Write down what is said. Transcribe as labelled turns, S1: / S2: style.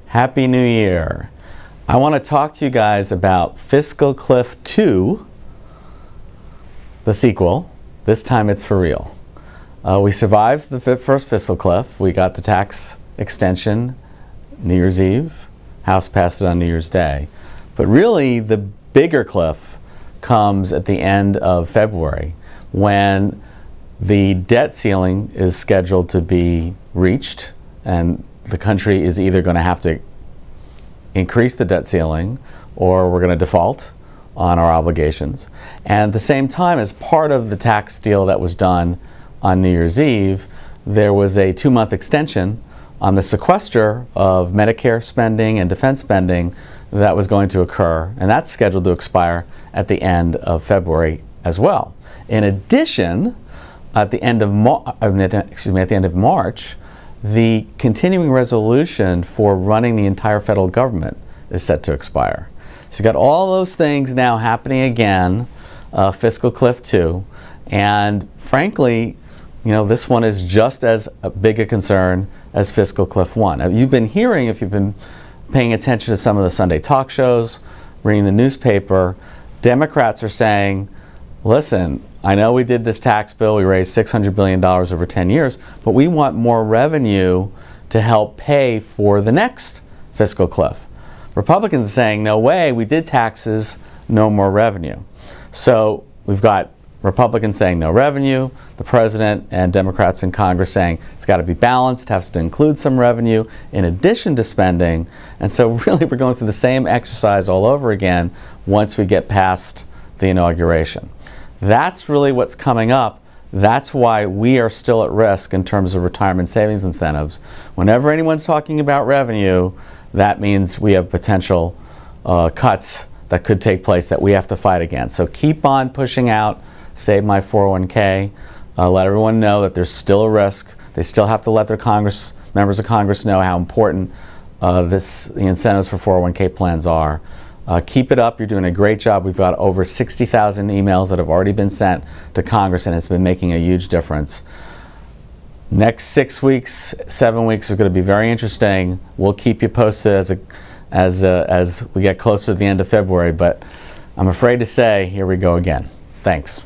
S1: Happy New Year. I want to talk to you guys about Fiscal Cliff 2, the sequel. This time it's for real. We survived the first Fiscal Cliff. We got the tax extension New Year's Eve. House passed it on New Year's Day. But really the bigger cliff comes at the end of February when the debt ceiling is scheduled to be reached, and the country is either going to have to increase the debt ceiling or we're going to default on our obligations. And at the same time, as part of the tax deal that was done on New Year's Eve, there was a 2-month extension on the sequester of Medicare spending and defense spending that was going to occur, and that's scheduled to expire at the end of February as well. In addition, at the end of March, the continuing resolution for running the entire federal government is set to expire. So you've got all those things now happening again, Fiscal Cliff 2, and frankly, you know, this one is just as big a concern as Fiscal Cliff 1. Now, you've been hearing, if you've been paying attention to some of the Sunday talk shows, reading the newspaper, Democrats are saying, listen, I know we did this tax bill, we raised $600 billion over 10 years, but we want more revenue to help pay for the next fiscal cliff. Republicans are saying, no way, we did taxes, no more revenue. So we've got Republicans saying no revenue, the president and Democrats in Congress saying it's got to be balanced, has to include some revenue in addition to spending. And so really we're going through the same exercise all over again once we get past the inauguration. That's really what's coming up. That's why we are still at risk in terms of retirement savings incentives. Whenever anyone's talking about revenue, that means we have potential cuts that could take place that we have to fight against. So keep on pushing out Save My 401k. Let everyone know that there's still a risk. They still have to let their members of Congress know how important the incentives for 401k plans are. Keep it up. You're doing a great job. We've got over 60,000 emails that have already been sent to Congress, and it's been making a huge difference. Next 6 weeks, 7 weeks are going to be very interesting. We'll keep you posted as we get closer to the end of February, but I'm afraid to say, here we go again. Thanks.